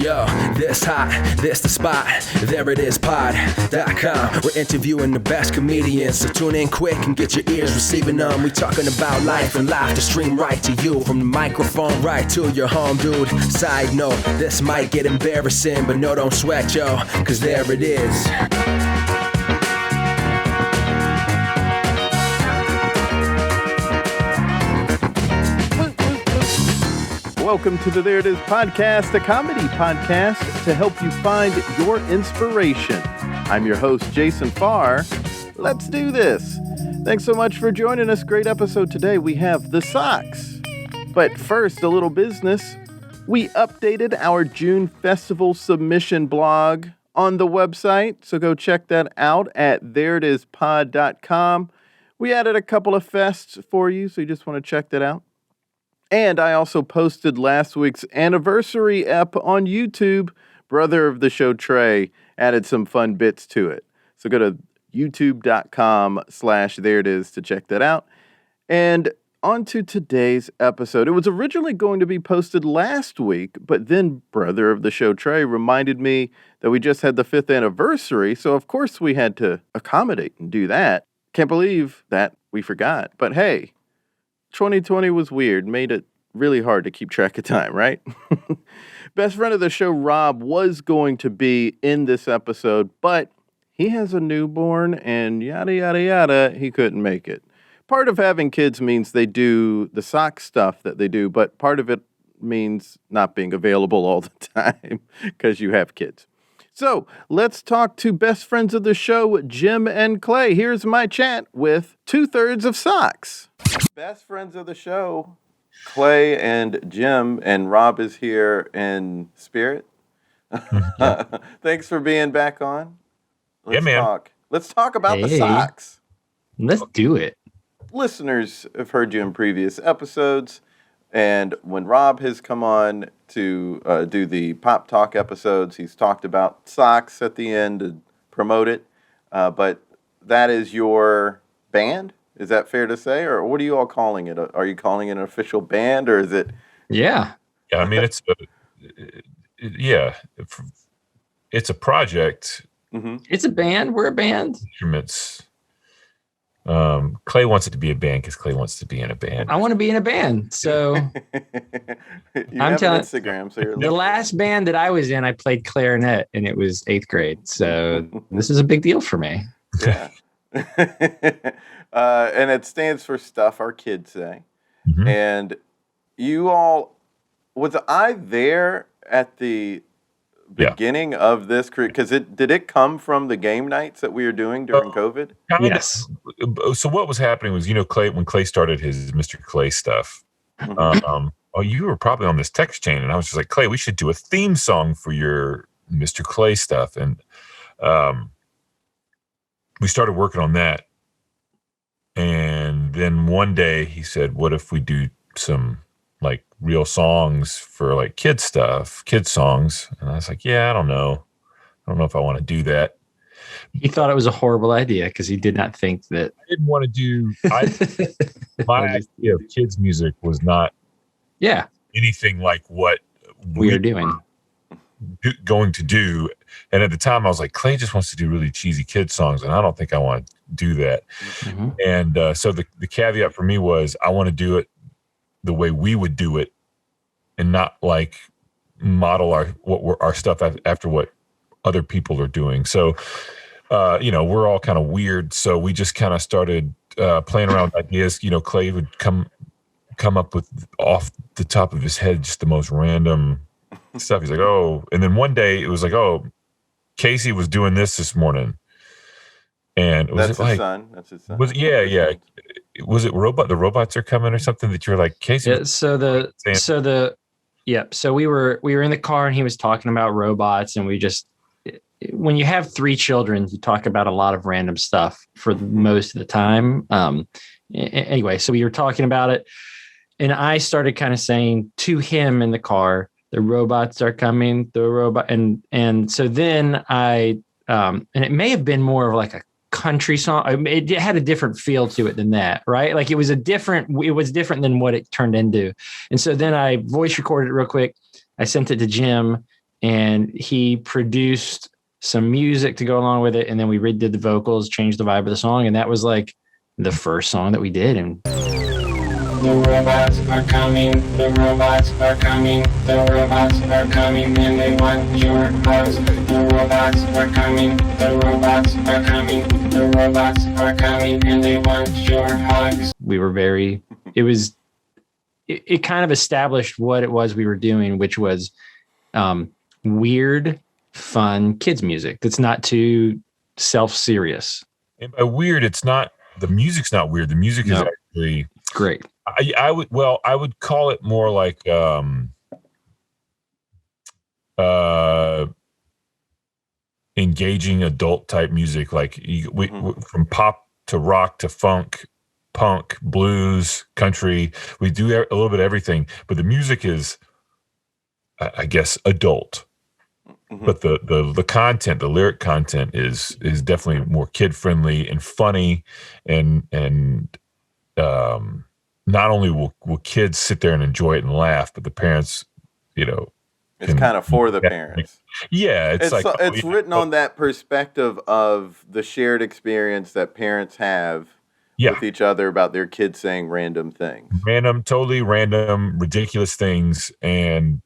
Yo, this hot, this the spot. There it is, pod.com. We're interviewing the best comedians, so tune in quick and get your ears receiving them. We talking about life and life to stream right to you, from the microphone right to your home, dude. Side note, this might get embarrassing, but no, don't sweat, yo, cause there it is. Welcome to the There It Is podcast, a comedy podcast to help you find your inspiration. I'm your host, Jason Farr. Let's do this. Thanks so much for joining us. Great episode today. We have the SOKS. But first, a little business. We updated our June festival submission blog on the website, so go check that out at thereitispod.com. We added a couple of fests for you, so you just want to check that out. And I also posted last week's anniversary ep on YouTube. Brother of the show, Trey, added some fun bits to it. So go to youtube.com/thereitis to check that out. And on to today's episode. It was originally going to be posted last week, but then brother of the show, Trey, reminded me that we just had the 5th anniversary. So of course we had to accommodate and do that. Can't believe that we forgot. But hey, 2020 was weird, made it really hard to keep track of time, right? Best friend of the show, Rob, was going to be in this episode, but he has a newborn and yada, yada, yada. He couldn't make it. Part of having kids means they do the SOKS stuff that they do, but part of it means not being available all the time because you have kids. So let's talk to best friends of the show, Jim and Clay. Here's my chat with 2/3 of SOKS. Best friends of the show, Clay and Jim, and Rob is here in spirit. Thanks for being back on. Let's talk about the SOKS. Let's do it. Listeners have heard you in previous episodes, and when Rob has come on to do the Pop Talk episodes, he's talked about SOKS at the end to promote it. But that is your band? Is that fair to say? Or what are you all calling it? Are you calling it an official band, or is it? Yeah. Yeah, I mean, it's a project. Mm-hmm. It's a band. We're a band. Instruments. Clay wants it to be a band because Clay wants to be in a band. I want to be in a band. So I'm telling Instagram. So you're the last band that I was in, I played clarinet, and it was 8th grade. So this is a big deal for me. Yeah. And it stands for Stuff Our Kids Say. Mm-hmm. And you all, was I there at the beginning of this career? Because did it come from the game nights that we were doing during COVID? Yes. So what was happening was, Clay, when Clay started his Mr. Clay stuff, you were probably on this text chain, and I was just like, Clay, we should do a theme song for your Mr. Clay stuff. And we started working on that. And then one day he said, what if we do some like real songs for like kid stuff, kid songs? And I was like, yeah, I don't know if I want to do that. He thought it was a horrible idea because he did not think that. I didn't want to do, my idea of kids music was not anything like what we are doing. Going to do. And at the time I was like, Clay just wants to do really cheesy kid songs, and I don't think I want to do that. Mm-hmm. And so the caveat for me was I want to do it the way we would do it, and not like model our stuff after what other people are doing. So we're all kind of weird, so we just kind of started playing around with ideas. Clay would come up with off the top of his head just the most random stuff. He's like, and then one day it was like, Casey was doing this morning, and That's his son. Was it, yeah. Was it the robots are coming or something that you're like, Casey? Yeah, so we were in the car, and he was talking about robots, and we just, when you have 3 children, you talk about a lot of random stuff for most of the time. Anyway, so we were talking about it, and I started kind of saying to him in the car, the robots are coming, and so then I, and it may have been more of like a country song. It had a different feel to it than that, right? Like it was different than what it turned into. And so then I voice recorded it real quick. I sent it to Jim, and he produced some music to go along with it. And then we redid the vocals, changed the vibe of the song. And that was like the first song that we did. And the robots are coming, the robots are coming, the robots are coming, and they want your hugs. The robots are coming, the robots are coming, the robots are coming, and they want your hugs. we were it kind of established what it was we were doing, which was weird, fun kids music that's not too self-serious. And by weird, the music's not weird. The music is actually great. I would call it more like engaging adult type music, like from pop to rock to funk, punk, blues, country. We do a little bit of everything, but the music is, I guess, adult. But the content, the lyric content is definitely more kid friendly and funny, and not only will kids sit there and enjoy it and laugh, but the parents, it's kind of for the parents. Yeah, it's written on that perspective of the shared experience that parents have with each other about their kids saying random things, totally random, ridiculous things, and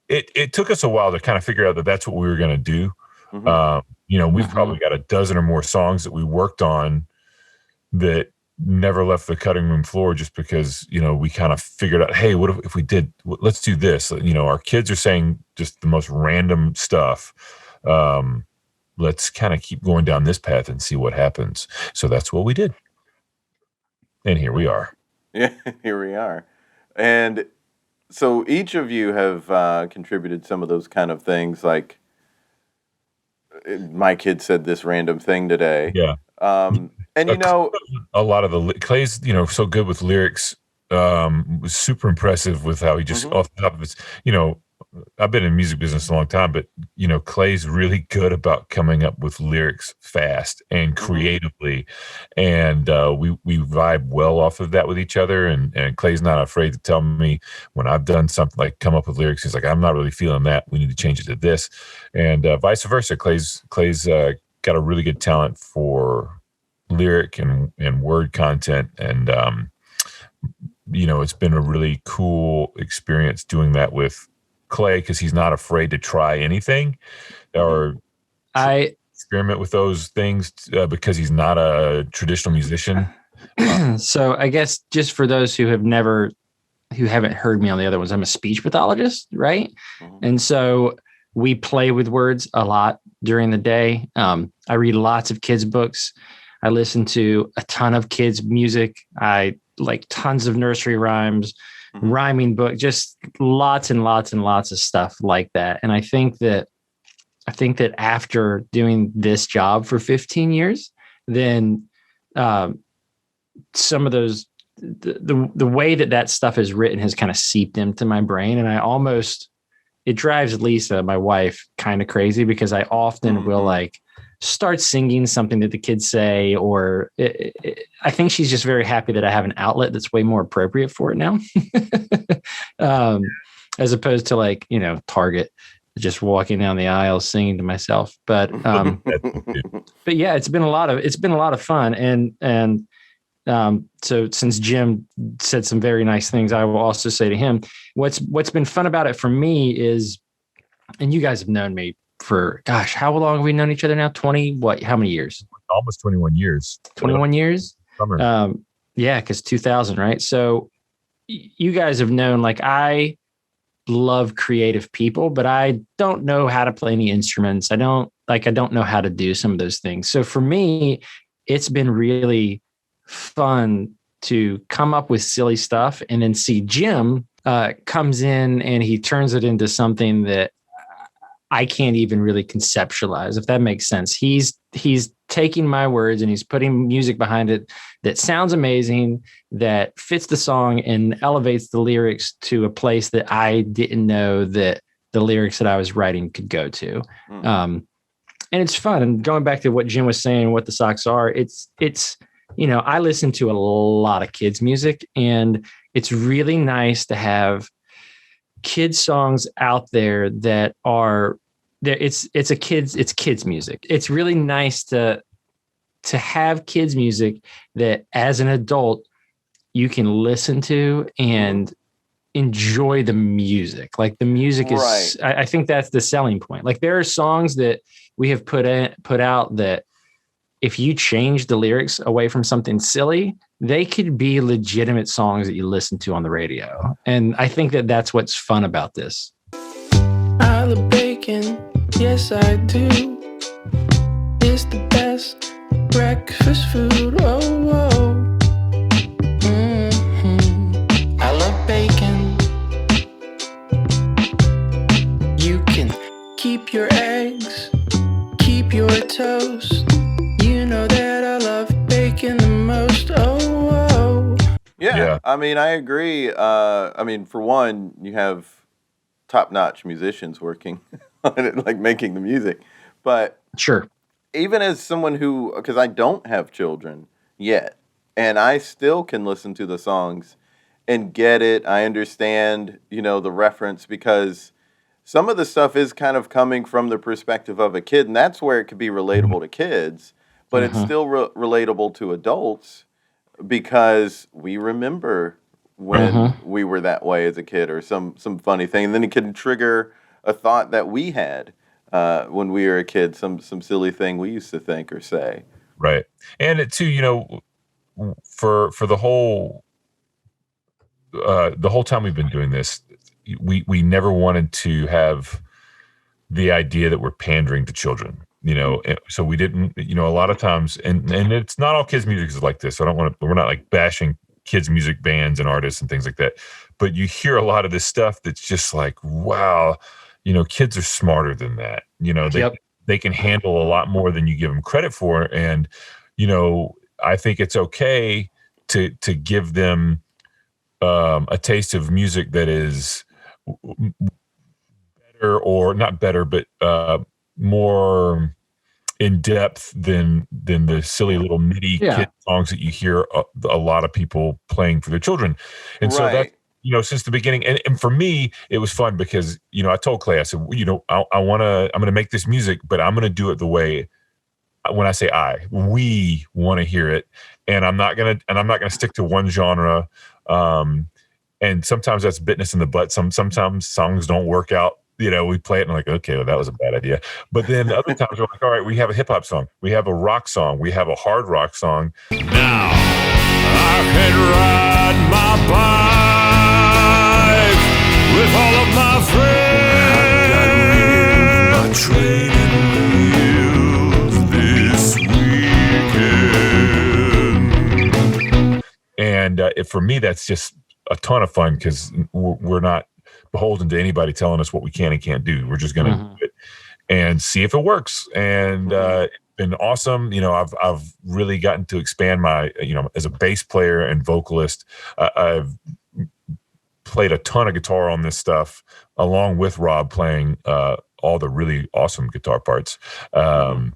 it took us a while to kind of figure out that that's what we were going to do. We've probably got a dozen or more songs that we worked on that never left the cutting room floor just because, we kind of figured out, hey, what if we did, let's do this. Our kids are saying just the most random stuff. Let's kind of keep going down this path and see what happens. So that's what we did. And here we are. Yeah, here we are. And so each of you have contributed some of those kind of things, like my kid said this random thing today. Yeah. And a lot of Clay's, so good with lyrics, was super impressive with how he just off the top of his, I've been in the music business a long time, but Clay's really good about coming up with lyrics fast and creatively, and we vibe well off of that with each other. And Clay's not afraid to tell me when I've done something, like come up with lyrics. He's like, I'm not really feeling that. We need to change it to this, and vice versa. Clay's got a really good talent for lyric and word content, and it's been a really cool experience doing that with Clay, because he's not afraid to try anything or experiment with those things because he's not a traditional musician. So I guess just for those who haven't heard me on the other ones, I'm a speech pathologist, right? And so we play with words a lot during the day. I read lots of kids' books. I listen to a ton of kids' music. I like tons of nursery rhymes, rhyming book, just lots and lots and lots of stuff like that. And I think that after doing this job for 15 years, then some of those, the way that stuff is written has kind of seeped into my brain. And it drives Lisa, my wife, kind of crazy, because I often will like start singing something that the kids say, or I think she's just very happy that I have an outlet that's way more appropriate for it now, as opposed to like, Target, just walking down the aisle singing to myself. But yeah, it's been a lot of fun. And so since Jim said some very nice things, I will also say to him, what's been fun about it for me is, and you guys have known me for, gosh, how long have we known each other now? How many years? Almost 21 years. 21 years? Summer. Yeah, because 2000, right? So you guys have known, like, I love creative people, but I don't know how to play any instruments. I don't know how to do some of those things. So for me, it's been really fun to come up with silly stuff and then see Jim comes in and he turns it into something that I can't even really conceptualize, if that makes sense. He's taking my words and he's putting music behind it that sounds amazing, that fits the song and elevates the lyrics to a place that I didn't know that the lyrics that I was writing could go to. And it's fun. And going back to what Jim was saying, what the SOKS are, it's I listen to a lot of kids' music, and it's really nice to have kids songs out there that are there. It's kids music. It's really nice to have kids music that as an adult you can listen to and enjoy the music. Like the music is, Right. I think that's the selling point. Like there are songs that we have put out that if you change the lyrics away from something silly, they could be legitimate songs that you listen to on the radio. And I think that that's what's fun about this. I love bacon, yes I do. It's the best breakfast food, oh, oh. I love bacon. You can keep your eggs, keep your toast. You know that I love bacon the most, oh, oh. Yeah. I mean, I agree. I mean, for one, you have top-notch musicians working on it, like making the music. But Sure. even as someone who, because I don't have children yet, and I still can listen to the songs and get it. I understand, the reference, because some of the stuff is kind of coming from the perspective of a kid, and that's where it could be relatable to kids, but it's still relatable to adults because we remember when we were that way as a kid, or some funny thing, and then it can trigger a thought that we had when we were a kid, some silly thing we used to think or say. Right. And it too, for the whole time we've been doing this, we never wanted to have the idea that we're pandering to children, so we didn't, a lot of times, and it's not all kids music is like this. So we're not like bashing kids music bands and artists and things like that, but you hear a lot of this stuff that's just like, wow, kids are smarter than that. They can handle a lot more than you give them credit for. And, I think it's okay to give them a taste of music that is better, or not better, but more in depth than the silly little MIDI kid songs that you hear a lot of people playing for their children. And so that, since the beginning, and for me, it was fun because, I told Clay, I said, I'm going to make this music, but I'm going to do it the way, when I say we want to hear it. And I'm not going to stick to one genre. And sometimes that's bitten us in the butt. Sometimes songs don't work out. We play it and like, okay, well, that was a bad idea. But then other times we're like, all right, we have a hip hop song, we have a rock song, we have a hard rock song. Now I can ride my bike with all of my friends. I got wheels this weekend. And for me, that's just a ton of fun because we're not beholden to anybody telling us what we can and can't do. We're just going to do it and see if it works. And it's been awesome. I've really gotten to expand my, as a bass player and vocalist. I've played a ton of guitar on this stuff, along with Rob playing all the really awesome guitar parts. But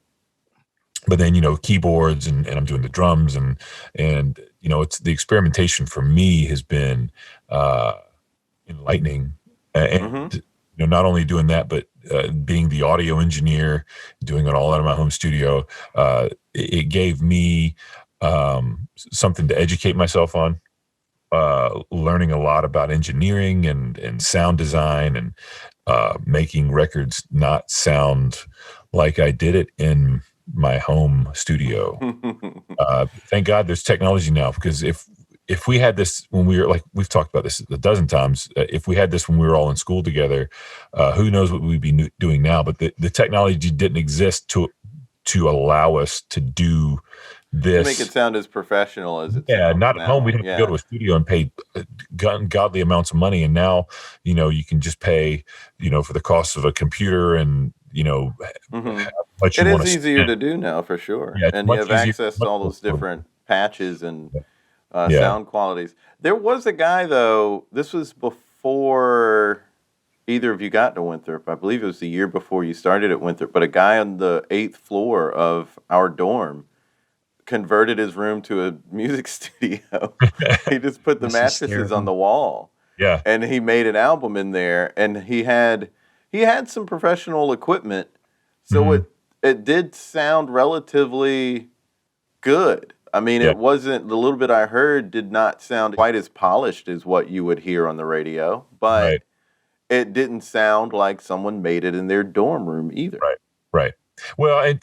then, keyboards and I'm doing the drums and it's the experimentation for me has been enlightening. And not only doing that, but being the audio engineer, doing it all out of my home studio, it gave me something to educate myself on, learning a lot about engineering and sound design and making records not sound like I did it in my home studio. Thank God there's technology now, because if we had this when we were, like we've talked about this a dozen times, if we had this when we were all in school together, who knows what we'd be doing now. But the technology didn't exist to allow us to do this. To make it sound as professional as it sounds not now. at home. We'd have to go to a studio and pay godly amounts of money. And now, you can just pay, for the cost of a computer and, how much you want to spend. It is easier to do now, for sure. Yeah, and you have access to all those different patches and sound qualities. There was a guy, though, this was before either of you got to Winthrop. I believe it was the year before you started at Winthrop, but a guy on the 8th floor of our dorm converted his room to a music studio. He just put the mattresses on the wall Yeah. and he made an album in there, and he had some professional equipment, so Mhm. it did sound relatively good. I mean, Yeah. it wasn't, the little bit I heard did not sound quite as polished as what you would hear on the radio, but Right. it didn't sound like someone made it in their dorm room either. Right. Right. Well, and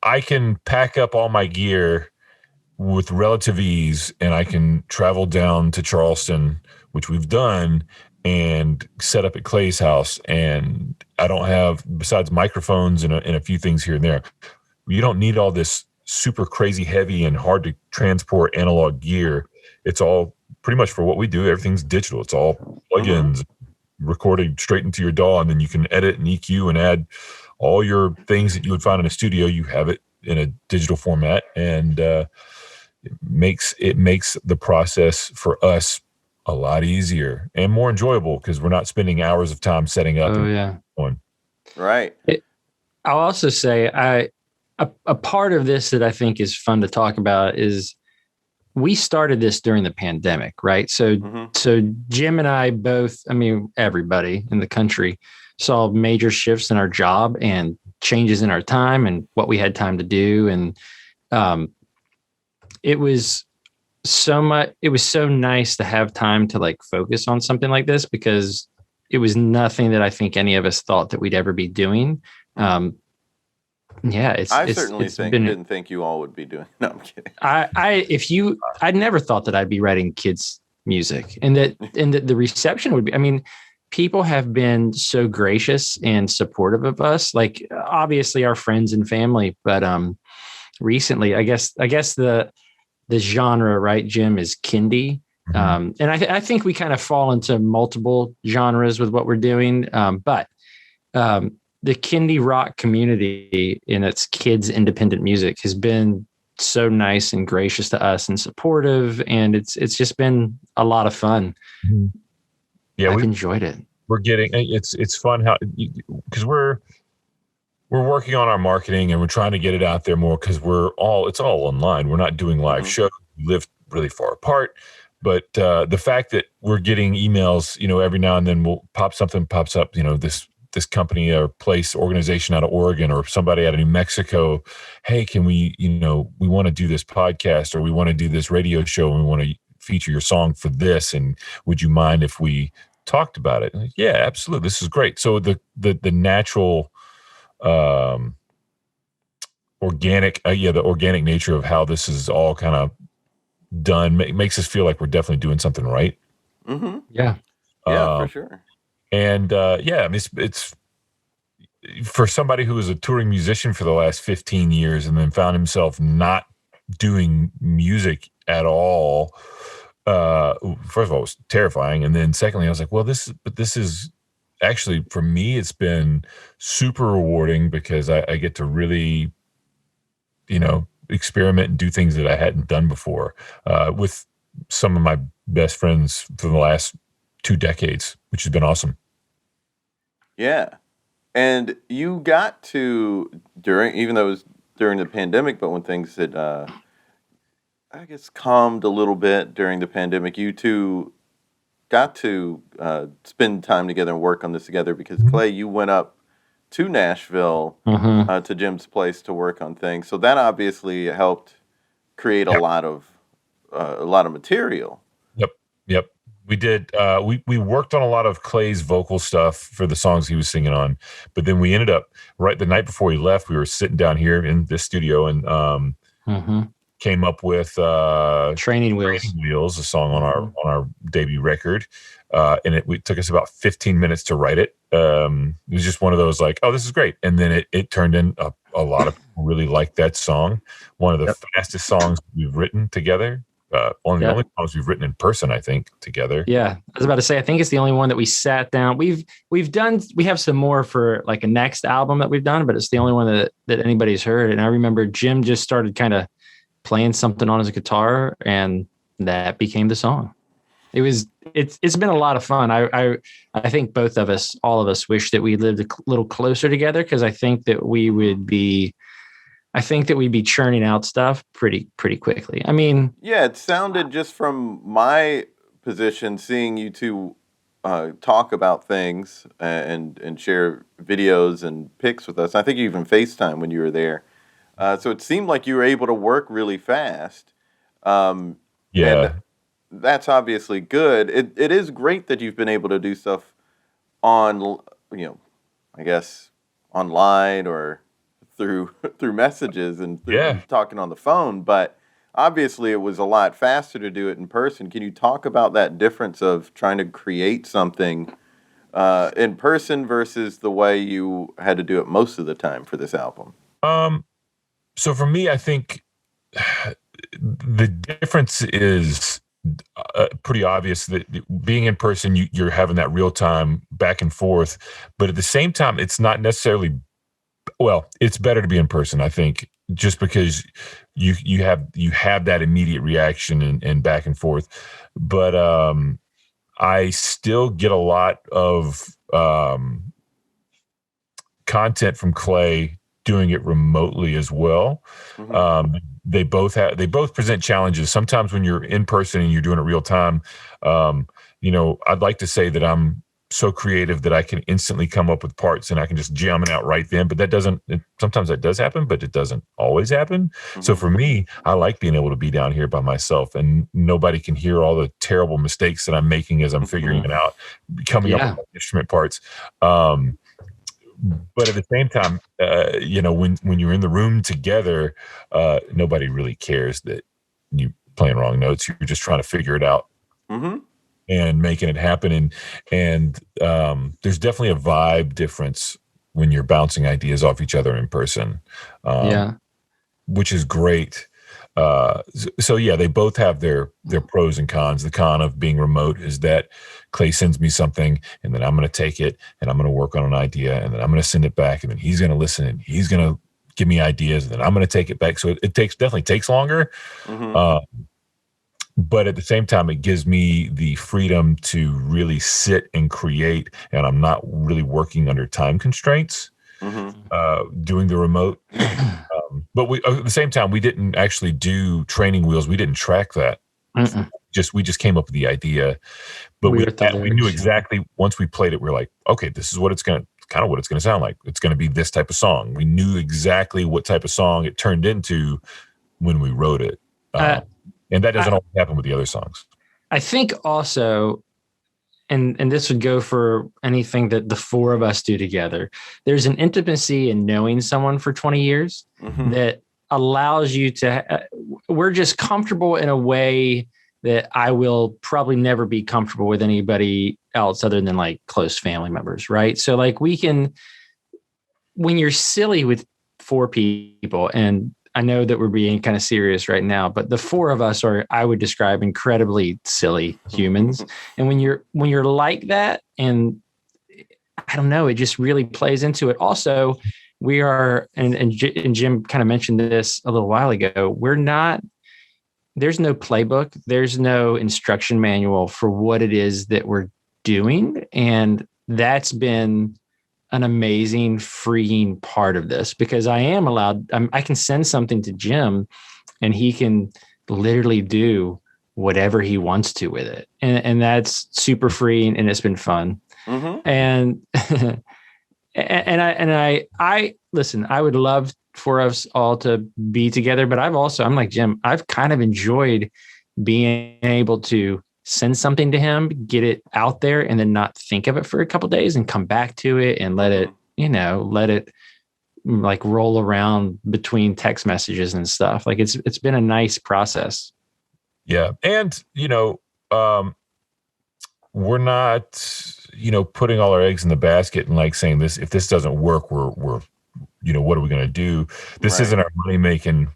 I can pack up all my gear with relative ease, and I can travel down to Charleston, which we've done, and set up at Clay's house. And I don't have, besides microphones and a few things here and there, you don't need all this super crazy heavy and hard to transport analog gear. It's all pretty much for what we do. Everything's digital. It's all plugins, recorded straight into your DAW, and then you can edit and EQ and add all your things that you would find in a studio. You have it in a digital format, and it makes the process for us a lot easier and more enjoyable because we're not spending hours of time setting up. Oh yeah. Right. I'll also say a part of this that I think is fun to talk about is we started this during the pandemic, right? So Jim and I both, I mean, everybody in the country saw major shifts in our job and changes in our time and what we had time to do. And it was so nice to have time to like focus on something like this, because it was nothing that I think any of us thought that we'd ever be doing. I certainly didn't think you all would be doing. No, I'm kidding. I never thought that I'd be writing kids music, and that the reception would be. I mean, people have been so gracious and supportive of us. Like obviously our friends and family, but recently, I guess the genre, right, Jim, is kindie. And I think we kind of fall into multiple genres with what we're doing. But the kindie rock community in its kids independent music has been so nice and gracious to us and supportive. And it's just been a lot of fun. Mm-hmm. Yeah. I've enjoyed it. We're getting, it's fun because we're working on our marketing and we're trying to get it out there more because it's all online. We're not doing live shows. We live really far apart. But the fact that we're getting emails, every now and then something pops up, this company or place, organization out of Oregon or somebody out of New Mexico, hey, can we, we want to do this podcast or we want to do this radio show and we want to feature your song for this. And would you mind if we talked about it? Like, yeah, absolutely. This is great. So the natural organic nature of how this is all kind of done makes us feel like we're definitely doing something right. Mm-hmm. Yeah. For sure. And I mean, it's for somebody who was a touring musician for the last 15 years and then found himself not doing music at all. First of all, it was terrifying. And then secondly, I was like, well, this is actually, for me, it's been super rewarding because I get to really, experiment and do things that I hadn't done before with some of my best friends for the last 2 decades, which has been awesome. Yeah. And you got to, even though it was during the pandemic, but when things had, I guess, calmed a little bit during the pandemic, you two got to spend time together and work on this together because, Clay, you went up to Nashville to Jim's place to work on things. So that obviously helped create a lot of material. Yep. We did. We worked on a lot of Clay's vocal stuff for the songs he was singing on, but then we ended up right the night before he left. We were sitting down here in this studio and came up with Training Wheels, a song on our debut record, and it took us about 15 minutes to write it. It was just one of those like, oh, this is great, and then it turned in a lot of people really liked that song. One of the fastest songs we've written together. The only songs we've written in person, I think, together. Yeah, I was about to say, I think it's the only one that we sat down. We have some more for like a next album that we've done, but it's the only one that anybody's heard. And I remember Jim just started kind of playing something on his guitar, and that became the song. It's been a lot of fun. I think all of us wish that we lived a little closer together, because I think that we'd be churning out stuff pretty quickly. I mean, yeah, it sounded just from my position, seeing you two talk about things and share videos and pics with us. I think you even FaceTime when you were there. So it seemed like you were able to work really fast. And that's obviously good. It is great that you've been able to do stuff on, I guess online or through messages and through talking on the phone. But obviously, it was a lot faster to do it in person. Can you talk about that difference of trying to create something in person versus the way you had to do it most of the time for this album? So for me, I think the difference is pretty obvious that being in person, you're having that real time back and forth. But at the same time, it's not necessarily, it's better to be in person, I think, just because you have that immediate reaction and back and forth. But I still get a lot of content from Clay doing it remotely as well. Mm-hmm. They both present challenges. Sometimes when you're in person and you're doing it real time, I'd like to say that I'm so creative that I can instantly come up with parts and I can just jam it out right then. But sometimes that does happen, but it doesn't always happen. Mm-hmm. So for me, I like being able to be down here by myself and nobody can hear all the terrible mistakes that I'm making as I'm figuring it out, coming up with instrument parts. But at the same time, when you're in the room together, nobody really cares that you playing wrong notes. You're just trying to figure it out. Mm-hmm. And making it happen. And there's definitely a vibe difference when you're bouncing ideas off each other in person, which is great. So they both have their pros and cons. The con of being remote is that Clay sends me something and then I'm going to take it and I'm going to work on an idea and then I'm going to send it back and then he's going to listen and he's going to give me ideas and then I'm going to take it back. So it definitely takes longer. Mm-hmm. But at the same time, it gives me the freedom to really sit and create, and I'm not really working under time constraints doing the remote. But at the same time, we didn't actually do training wheels. We didn't track that. We just came up with the idea. But we knew exactly, once we played it, we were like, okay, this is what it's going to sound like. It's going to be this type of song. We knew exactly what type of song it turned into when we wrote it. And that doesn't always happen with the other songs. I think also, and this would go for anything that the four of us do together, there's an intimacy in knowing someone for 20 years that allows you to, we're just comfortable in a way that I will probably never be comfortable with anybody else other than like close family members, right? So like when you're silly with four people, and I know that we're being kind of serious right now, but the four of us are, I would describe, incredibly silly humans. And when you're like that, and I don't know, it just really plays into it. Also, we are, and Jim kind of mentioned this a little while ago, there's no playbook, there's no instruction manual for what it is that we're doing. And that's been an amazing freeing part of this, because I am allowed, I can send something to Jim and he can literally do whatever he wants to with it. And that's super freeing and it's been fun. Mm-hmm. And I listen, I would love for us all to be together, but I'm like Jim, I've kind of enjoyed being able to send something to him, get it out there, and then not think of it for a couple of days and come back to it and let it like roll around between text messages and stuff. Like it's been a nice process. Yeah. And, we're not, putting all our eggs in the basket and like saying this, if this doesn't work, we're what are we going to do? This isn't our money making,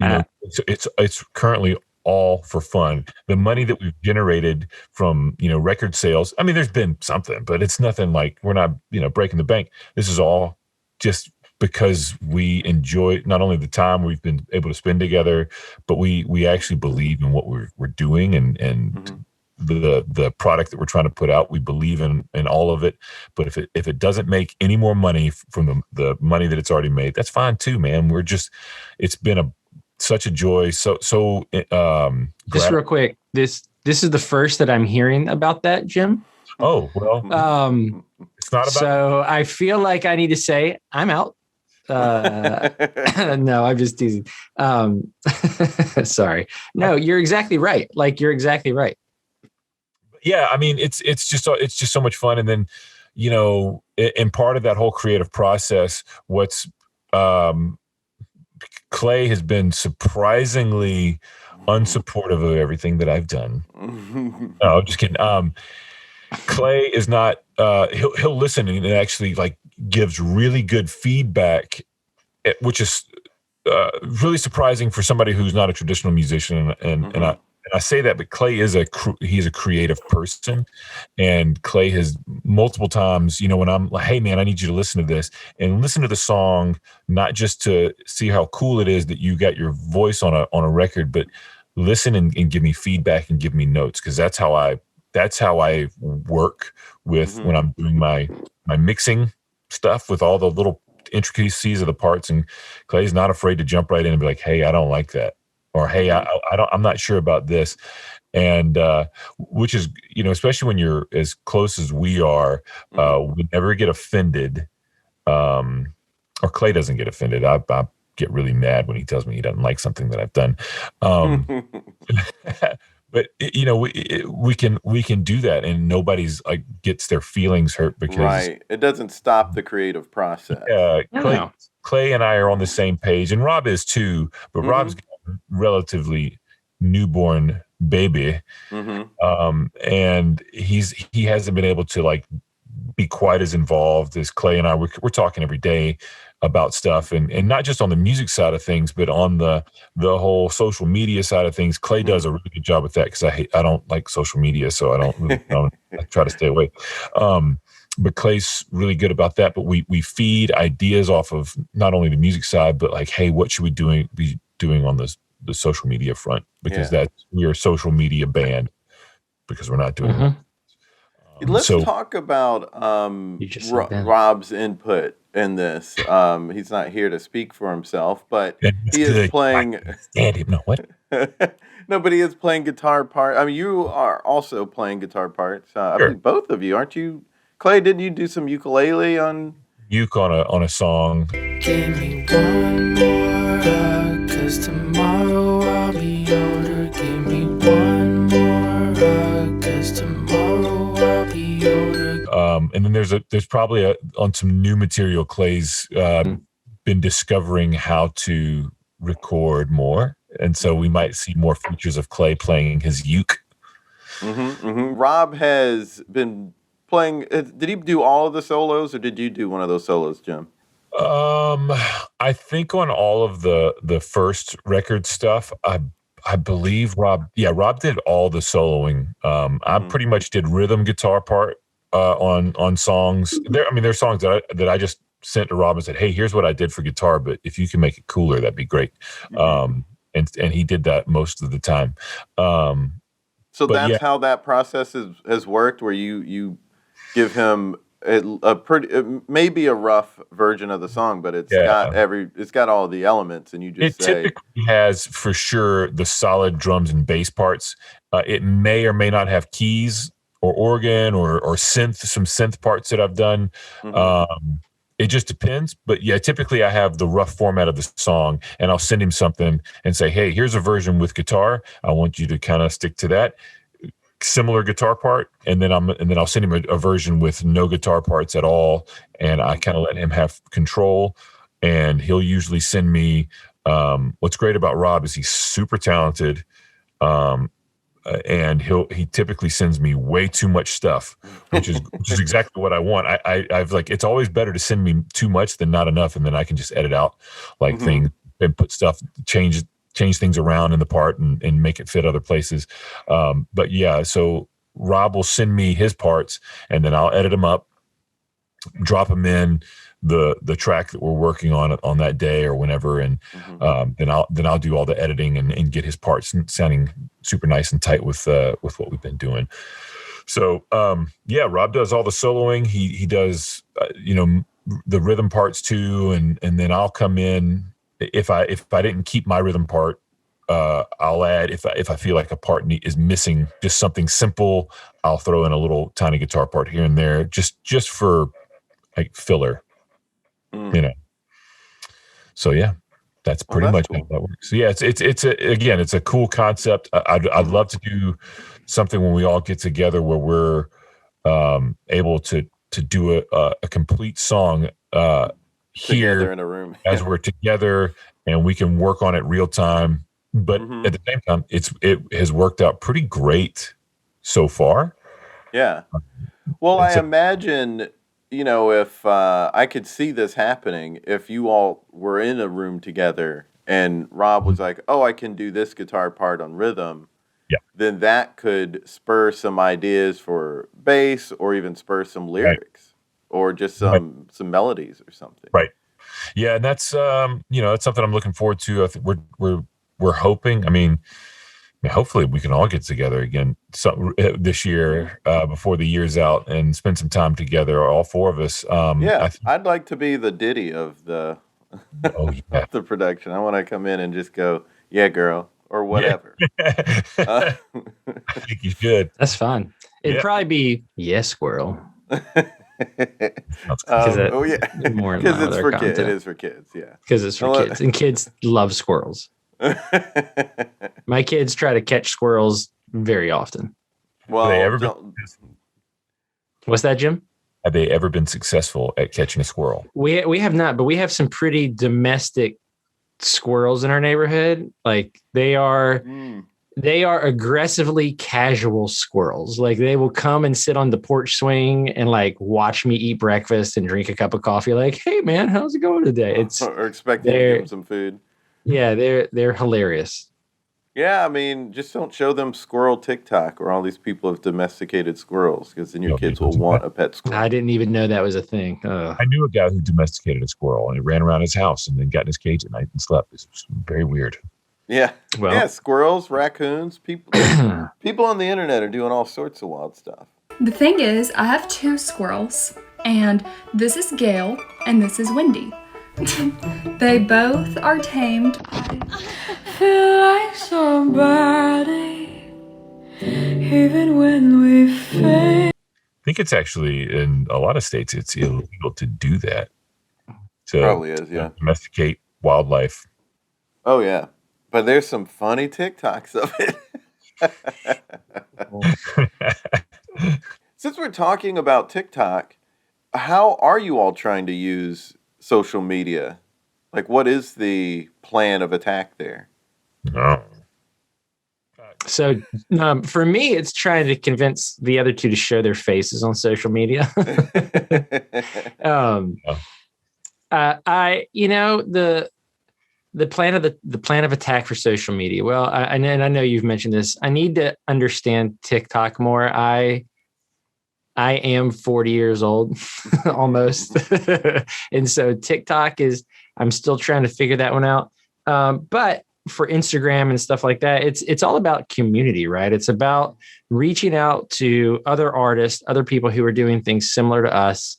it's currently all for fun. The money that we've generated from, record sales, I mean, there's been something, but it's nothing like, we're not, breaking the bank. This is all just because we enjoy not only the time we've been able to spend together, but we actually believe in what we're doing and the product that we're trying to put out. We believe in all of it. But if it doesn't make any more money from the money that it's already made, that's fine too, man. It's been such a joy. So just real quick, this this is the first that I'm hearing about that, Jim. Oh, well, it's not about. So I feel like I need to say I'm out. No, I'm just teasing. Sorry. No, you're exactly right. Like, you're exactly right. Yeah, I mean, it's just so much fun. And then, in part of that whole creative process, what's Clay has been surprisingly unsupportive of everything that I've done. No, I'm just kidding. Clay is not. He'll listen and actually like gives really good feedback, which is really surprising for somebody who's not a traditional musician. And I say that, but Clay is he's a creative person, and Clay has multiple times, when I'm like, hey man, I need you to listen to this and listen to the song, not just to see how cool it is that you got your voice on a record, but listen and give me feedback and give me notes. Cause that's how I work with when I'm doing my mixing stuff with all the little intricacies of the parts. And Clay's not afraid to jump right in and be like, hey, I don't like that. Or, hey, I'm not sure about this. And which is, especially when you're as close as we are, we never get offended. Or Clay doesn't get offended. I get really mad when he tells me he doesn't like something that I've done. But we can do that, and nobody's like gets their feelings hurt because it doesn't stop the creative process. Clay and I are on the same page, and Rob is too. But Rob's relatively newborn baby, and he hasn't been able to like be quite as involved as Clay and I. We're talking every day about stuff, and not just on the music side of things, but on the whole social media side of things. Clay does a really good job with that because I don't like social media, so I try to stay away. But Clay's really good about that. But we feed ideas off of not only the music side, but like, hey, what should we be doing on the social media front? Because we're a social media band because we're not doing that. Let's talk about Rob's input in this. He's not here to speak for himself, but he is playing. No, but he is playing guitar part. I mean, you are also playing guitar parts. I believe both of you, aren't you? Clay, didn't you do some ukulele on? Uke on a song. Give me one more hug, 'cause tomorrow I'll be older. Give me one more hug, 'cause tomorrow I'll be older. And then there's probably on some new material, Clay's been discovering how to record more. And so we might see more features of Clay playing his uke. Rob has been playing. Did he do all of the solos, or did you do one of those solos, Jim? I think on all of the first record stuff, I believe Rob did all the soloing. I pretty much did rhythm guitar part on songs. There's songs that I just sent to Rob and said, hey, here's what I did for guitar, but if you can make it cooler, that'd be great. And he did that most of the time. So that's how that process has worked, where you give him maybe a rough version of the song, but it's got all the elements, and you just say. It typically has for sure the solid drums and bass parts. It may or may not have keys or organ or some synth parts that I've done. It just depends. But yeah, typically I have the rough format of the song, and I'll send him something and say, hey, here's a version with guitar. I want you to kind of stick to that similar guitar part. And then I'll send him a version with no guitar parts at all. And I kind of let him have control, and he'll usually send me, what's great about Rob is he's super talented. And he typically sends me way too much stuff, which is exactly what I want. I've like, it's always better to send me too much than not enough, and then I can just edit out like things and put stuff, change things around in the part and make it fit other places. But yeah, so Rob will send me his parts, and then I'll edit them up, drop them in the track that we're working on that day or whenever, and then I'll do all the editing and get his parts sounding super nice and tight with what we've been doing. So Rob does all the soloing. He does the rhythm parts too, and then I'll come in if I didn't keep my rhythm part I'll add if I feel like a part is missing, just something simple. I'll throw in a little tiny guitar part here and there, just for like filler, you know. So yeah, that's pretty much cool. how that works. So yeah, it's a cool concept. I'd love to do something when we all get together where we're able to do a complete song here in a room as we're together, and we can work on it real time. But at the same time, it has worked out pretty great so far. Yeah. Well, I imagine, if I could see this happening, if you all were in a room together and Rob was like, oh, I can do this guitar part on rhythm, then that could spur some ideas for bass or even spur some lyrics or just some melodies or something. Right. Yeah. And that's, that's something I'm looking forward to. I think we're hoping, hopefully we can all get together again this year before the year's out and spend some time together, all four of us. I'd like to be the ditty of the of the production. I want to come in and just go, yeah, girl, or whatever. I think you should. That's fun. It'd probably be yes, squirrel. Because it's for kids. It is for kids. Yeah, because it's for kids, and kids love squirrels. My kids try to catch squirrels very often. Well, what's that, Jim? Have they ever been successful at catching a squirrel? We have not, but we have some pretty domestic squirrels in our neighborhood. Like they are aggressively casual squirrels. Like they will come and sit on the porch swing and like watch me eat breakfast and drink a cup of coffee. Like, hey man, how's it going today? Or expecting to give them some food. Yeah, they're hilarious. Yeah, just don't show them squirrel TikTok or all these people have domesticated squirrels, because then your kids will want a pet squirrel. I didn't even know that was a thing. I knew a guy who domesticated a squirrel, and he ran around his house and then got in his cage at night and slept. It was very weird. Yeah. Squirrels, raccoons, people on the internet are doing all sorts of wild stuff. The thing is, I have 2 squirrels, and this is Gail and this is Wendy. They both are tamed. I feel like somebody, even when we fail. I think it's actually, in a lot of states, it's illegal to do that. So probably is, yeah. Domesticate wildlife. Oh, yeah. But there's some funny TikToks of it. Since we're talking about TikTok, how are you all trying to use social media? Like, what is the plan of attack there? Oh. So for me, it's trying to convince the other two to show their faces on social media. The plan of attack for social media. Well, I know you've mentioned this. I need to understand TikTok more. I am 40 years old almost. And so TikTok I'm still trying to figure that one out. But for Instagram and stuff like that, it's all about community, right? It's about reaching out to other artists, other people who are doing things similar to us,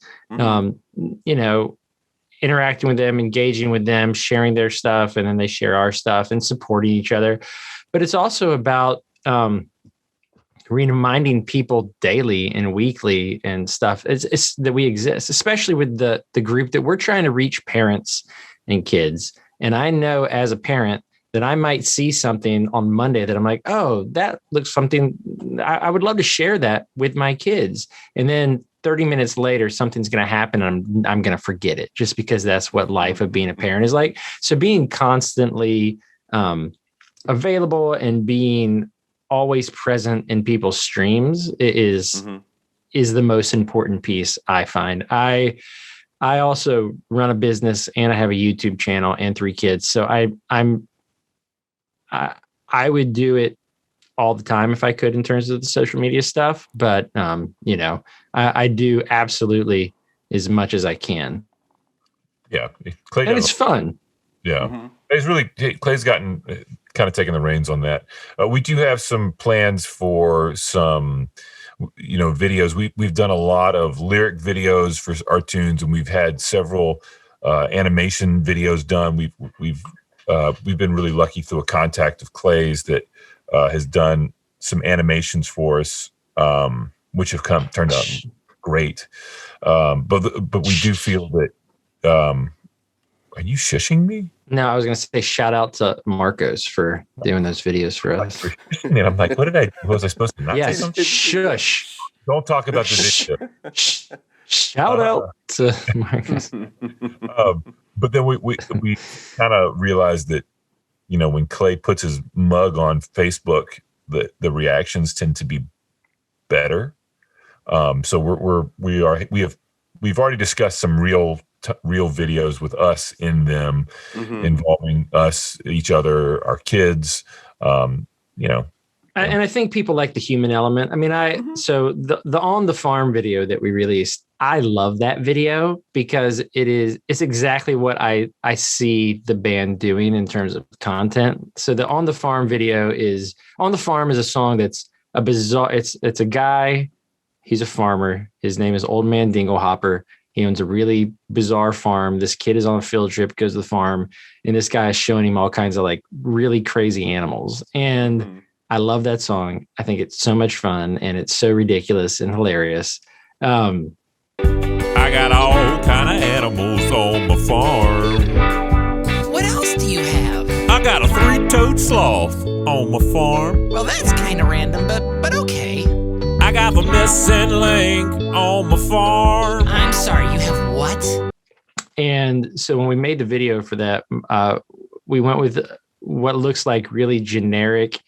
interacting with them, engaging with them, sharing their stuff, and then they share our stuff and supporting each other. But it's also about reminding people daily and weekly and stuff it's that we exist, especially with the group that we're trying to reach, parents and kids. And I know as a parent that I might see something on Monday that I'm like, oh, that looks something, I would love to share that with my kids. And then 30 minutes later, something's going to happen and I'm going to forget it, just because that's what life of being a parent is like. So being constantly available and being always present in people's streams is the most important piece, I find. I also run a business and I have a YouTube channel and 3 kids. So I would do it all the time if I could in terms of the social media stuff. But, I do absolutely as much as I can. Yeah. And it's fun. Yeah. Clay's gotten kind of taking the reins on that. We do have some plans for some, videos. We've done a lot of lyric videos for our tunes, and we've had several animation videos done. We've we've been really lucky through a contact of Clay's that has done some animations for us, which have turned out great. But we do feel that. Are you shushing me? No, I was going to say shout out to Marcos for doing those videos for us. And I'm like, what did I do? Was I supposed to not say Yes, something? shush. Don't talk about the video. Shout out to Marcos. But then we kind of realized that, when Clay puts his mug on Facebook, the reactions tend to be better. So we've already discussed some real videos with us in them, involving us, each other, our kids. And I think people like the human element. I mean, so the On the Farm video that we released, I love that video because it's exactly what I see the band doing in terms of content. So the On the Farm video is On the Farm is a song that's a bizarre. It's a guy. He's a farmer. His name is Old Man Dinglehopper. He owns a really bizarre farm. This kid is on a field trip, goes to the farm, and this guy is showing him all kinds of like really crazy animals. And I love that song. I think it's so much fun and it's so ridiculous and hilarious. I got all kind of animals on my farm. What else do you have? I got a 3-toed sloth on my farm. Well, that's kind of random, but okay. I got the missing link on my farm. I'm sorry, you have what? And so when we made the video for that, we went with what looks like really generic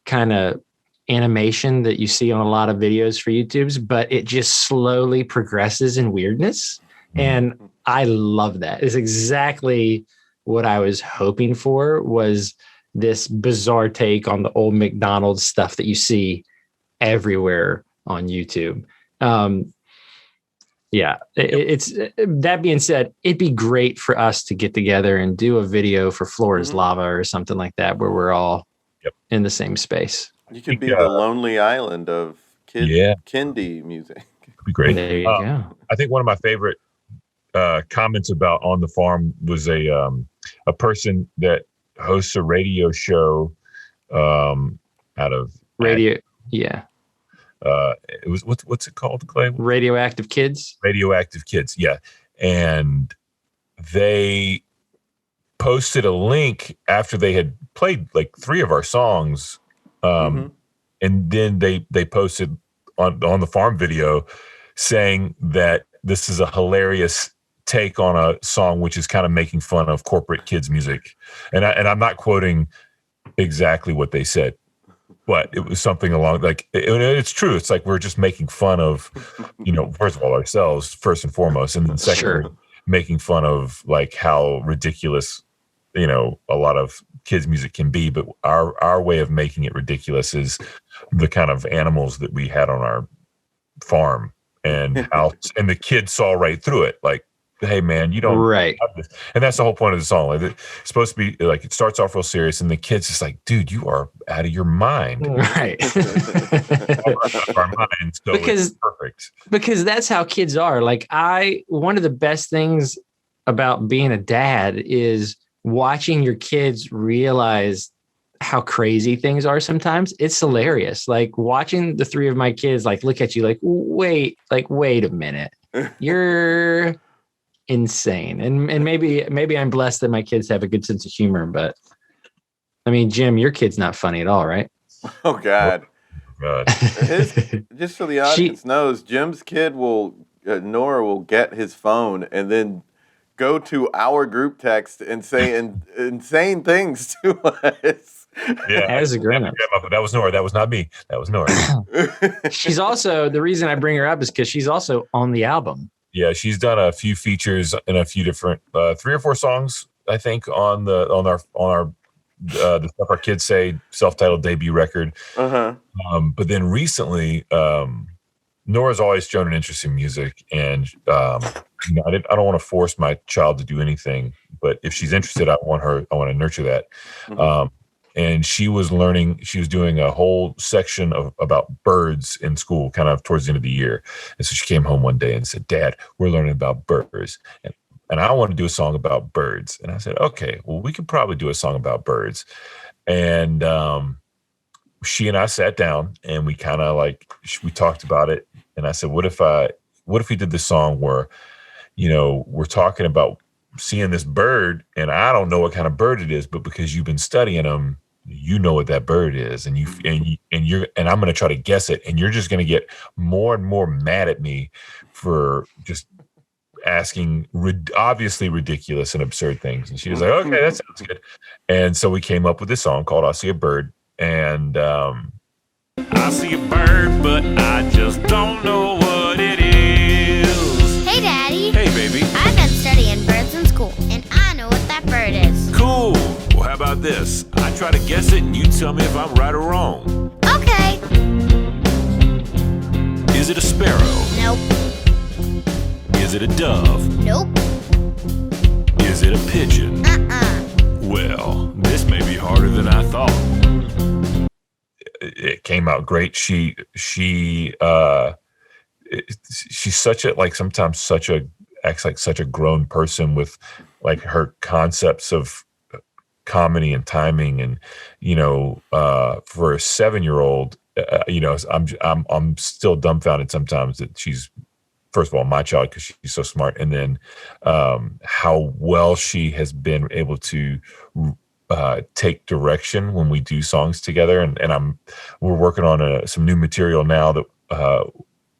kind of animation that you see on a lot of videos for YouTube's, but it just slowly progresses in weirdness. And I love that. It's exactly what I was hoping for, was this bizarre take on the old McDonald's stuff that you see everywhere on YouTube. It's that being said, it'd be great for us to get together and do a video for Floor is Lava or something like that, where we're all in the same space. You could be the Lonely Island of Kindy music. It'd be great. There you go. I think one of my favorite comments about On the Farm was a person that hosts a radio show out of radio. Yeah. It was what's it called, Clay? Radioactive Kids. Radioactive Kids, yeah. And they posted a link after they had played like 3 of our songs, and then they posted on the farm video saying that this is a hilarious take on a song which is kind of making fun of corporate kids music, and I'm not quoting exactly what they said, but it was something along it's true. It's like we're just making fun of, first of all, ourselves first and foremost, and then secondly, making fun of like how ridiculous, a lot of kids music can be. But our way of making it ridiculous is the kind of animals that we had on our farm, and how, and the kids saw right through it. Like, hey man, you don't have this. And that's the whole point of the song. Like, it's supposed to be like, it starts off real serious, and the kid's just like, dude, you are out of your mind. Right. Our minds, so it's perfect. Because that's how kids are. Like, one of the best things about being a dad is watching your kids realize how crazy things are sometimes. It's hilarious. Like watching the 3 of my kids like look at you like, wait a minute. You're insane. And maybe I'm blessed that my kids have a good sense of humor, but I mean, Jim, your kid's not funny at all, right? Oh God. Just so the audience knows, Jim's kid Nora will get his phone and then go to our group text and say insane things to us. Yeah, as a grown-up. That was Nora. That was not me. That was Nora. She's also, the reason I bring her up is because she's also on the album. Yeah, she's done a few features in a few different 3 or 4 songs, I think, on our the Stuff Our Kids Say self-titled debut record. But then recently, Nora's always shown an interest in music, and I don't want to force my child to do anything, but if she's interested, I want to nurture that. And she was doing a whole section about birds in school, kind of towards the end of the year. And so she came home one day and said, "Dad, we're learning about birds." And and I want to do a song about birds. And I said, okay, well, we could probably do a song about birds. And she and I sat down and we kind of we talked about it. And I said, what if we did this song where, we're talking about seeing this bird, and I don't know what kind of bird it is, but because you've been studying them, you know what that bird is, and I'm going to try to guess it, and you're just going to get more and more mad at me for just asking obviously ridiculous and absurd things. And she was like, okay, that sounds good. And so we came up with this song called "I See a Bird," and I see a bird, but I just don't know what it is. Hey, Daddy. Hey, baby. I've been studying birds in school, and I know what that bird is. Cool. Well, how about this? I try to guess it, and you tell me if I'm right or wrong. Okay. Is it a sparrow? Nope. Is it a dove? Nope. Is it a pigeon? Well, this may be harder than I thought. It came out great. She's such a sometimes acts like such a grown person with like her concepts of comedy and timing, and for a 7-year-old, I'm still dumbfounded sometimes that she's, first of all, my child, because she's so smart, and then how well she has been able to take direction when we do songs together, and we're working on some new material now that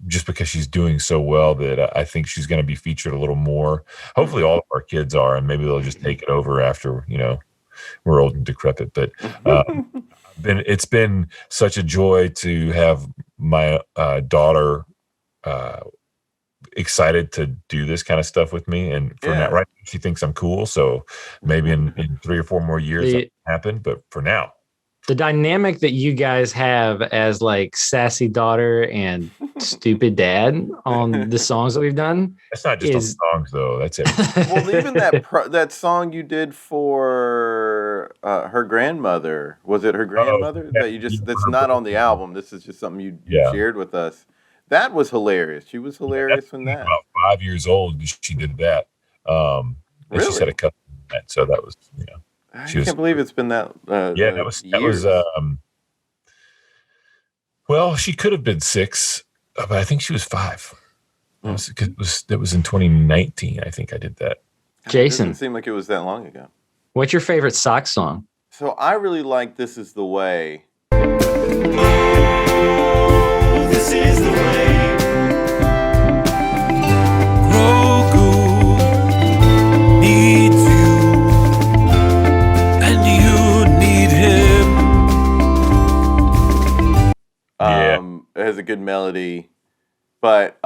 just because she's doing so well that I think she's going to be featured a little more. Hopefully all of our kids are, and maybe they'll just take it over after we're old and decrepit. But it's been such a joy to have my daughter excited to do this kind of stuff with me, and for now, right, she thinks I'm cool, so maybe in 3 or 4 more years that'll happen, but for now, the dynamic that you guys have as like sassy daughter and stupid dad on the songs that we've done, that's not just on songs though, that's it. Well, even that song you did for her grandmother, was it her grandmother that's not on the album, this is just something you shared with us? That was hilarious. She was hilarious in that. About 5 years old, she did that. And really? She said a couple of that, so that was, I can't believe it's been that. That was. Well, she could have been 6, but I think she was 5. That was in 2019. I think I did that. Jason, it doesn't seem like it was that long ago. What's your favorite SOKS song? So I really like "This Is the Way." This is the way. Grogu needs you, and you need him. It has a good melody, but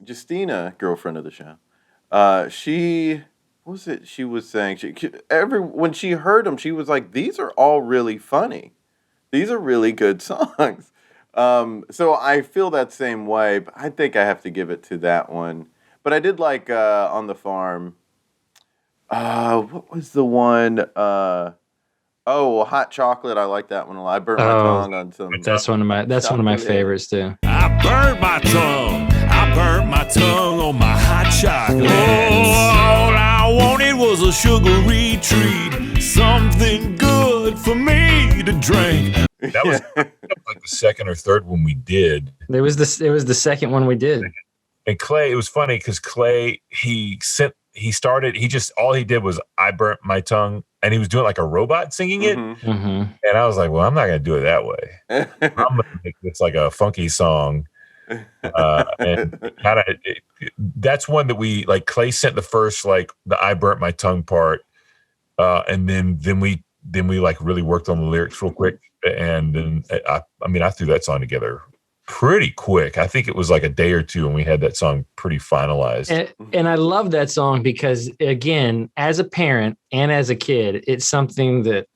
Justina, girlfriend of the show, what was it she was saying? When she heard them, she was like, "These are all really funny. These are really good songs." So I feel that same way, but I think I have to give it to that one. But I did like "On the Farm." What was the one? Hot Chocolate. I like that one a lot. I burnt my tongue on some. That's one of my favorites too. I burned my tongue. I burnt my tongue on my hot chocolate. All I wanted was a sugary treat, something good for me to drink. That was like the second or third one we did. It was the second one we did. And Clay, it was funny because Clay, all he did was "I burnt my tongue," and he was doing like a robot singing it. Mm-hmm. And I was like, well, I'm not going to do it that way. I'm going to make this like a funky song. And that's one that we like. Clay sent the first, like the "I burnt my tongue" part. And then we like really worked on the lyrics real quick. And then I threw that song together pretty quick. I think it was like a day or two and we had that song pretty finalized. And I love that song because, again, as a parent and as a kid, it's something that,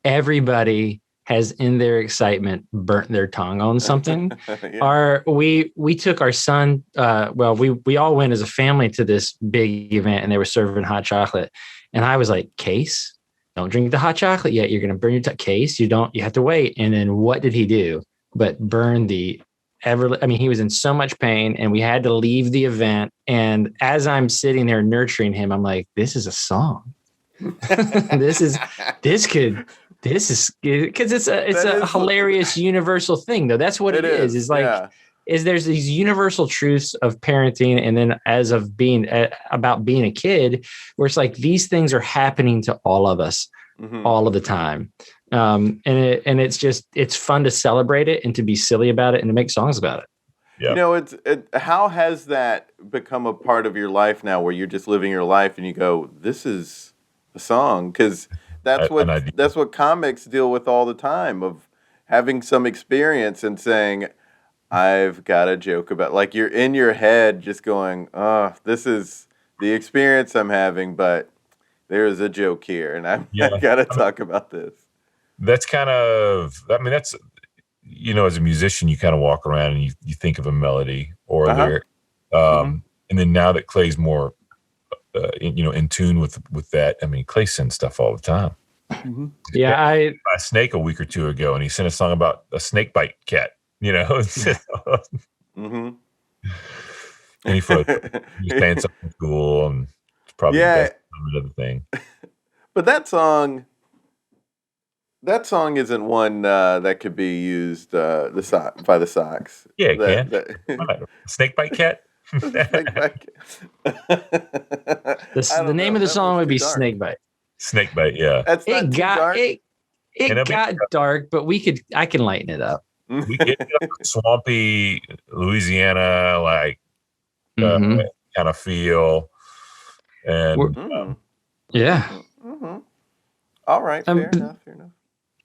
everybody has in their excitement burnt their tongue on something. Yeah. We took our son, we all went as a family to this big event and they were serving hot chocolate. And I was like, Case, don't drink the hot chocolate yet. You're going to burn your Case. You have to wait. And then what did he do but burn the ever. I mean, he was in so much pain, and we had to leave the event. And as I'm sitting there nurturing him, I'm like, "This is a song. this is because it's a hilarious universal thing, though. That's what it is. Is like." Yeah. Is there's these universal truths of parenting, and then as of being about being a kid, where it's like these things are happening to all of us all of the time, and it's fun to celebrate it and to be silly about it and to make songs about it. Yeah. You know, how has that become a part of your life now, where you're just living your life and you go, "This is a song," because that's what comics deal with all the time, of having some experience and saying, I've got a joke about, like, you're in your head just going, oh, this is the experience I'm having, but there's a joke here, and I got to talk about this. That's kind of, I mean, that's, you know, as a musician, you kind of walk around and you think of a melody or a lyric. And then now that Clay's more, in tune with that, I mean, Clay sends stuff all the time. Yeah, I a snake a week or two ago, and he sent a song about a snake bite cat. You know, and he was playing something cool, and it's probably the best of the thing. But that song isn't one that could be used by the SOKS. Yeah, it can. Snake bite cat. Snake bite cat. The name of the song would be dark. Snake Bite. Snake Bite, yeah. That's not dark. It got dark, but I can lighten it up. We get swampy Louisiana, like kind of feel, and all right, fair enough.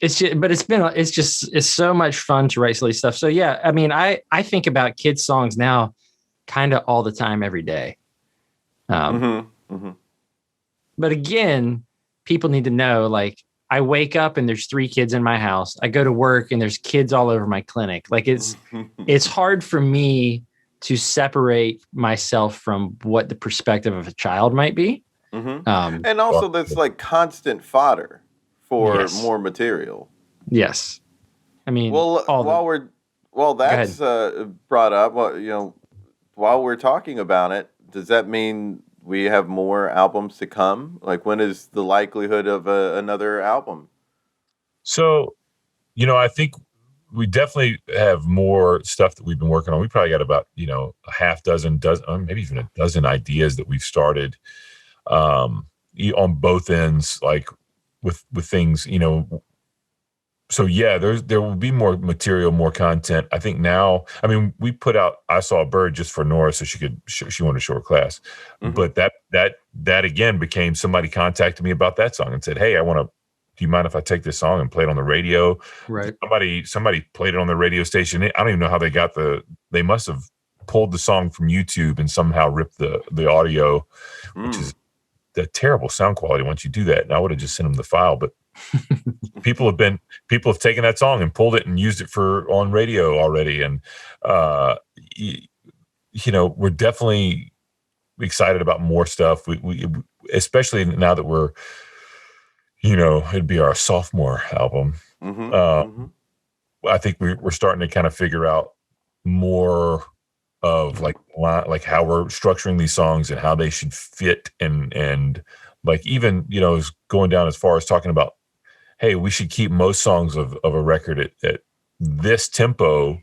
It's just, but it's so much fun to write silly stuff. So yeah, I mean, I think about kids' songs now, kind of all the time, every day. But again, people need to know, like, I wake up and there's 3 kids in my house. I go to work and there's kids all over my clinic. Like, it's hard for me to separate myself from what the perspective of a child might be. And also that's like constant fodder for more material. Yes. I mean, while that's brought up, while we're talking about it, does that mean we have more albums to come? Like, when is the likelihood of another album? So, I think we definitely have more stuff that we've been working on. We probably got about, a half dozen, maybe even a dozen ideas that we've started on both ends, like with things, So yeah, there will be more material, more content. I think now, I mean, we put out "I Saw a Bird" just for Nora, so she wanted to show her class. But that again became, somebody contacted me about that song and said, "Hey, do you mind if I take this song and play it on the radio?" Right. Somebody played it on the radio station. I don't even know how they got they must have pulled the song from YouTube and somehow ripped the audio, which is the terrible sound quality once you do that. And I would have just sent them the file, but people have taken that song and pulled it and used it on radio already. And, we're definitely excited about more stuff. We especially now that we're, it'd be our sophomore album. I think we're starting to kind of figure out more of like how we're structuring these songs and how they should fit, and like, even, is going down as far as talking about, hey, we should keep most songs of a record at this tempo,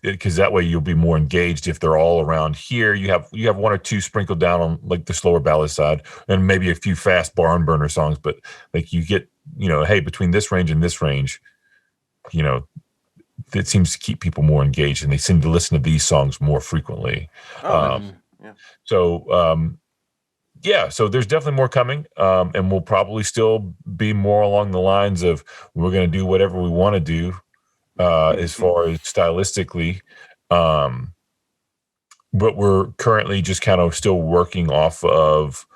because that way you'll be more engaged if they're all around here. You have 1 or 2 sprinkled down on like the slower ballad side, and maybe a few fast barn burner songs, but like you get, hey, between this range and this range, it seems to keep people more engaged, and they seem to listen to these songs more frequently. So there's definitely more coming, and we'll probably still be more along the lines of, we're going to do whatever we want to do as far as stylistically, but we're currently just kind of still working off of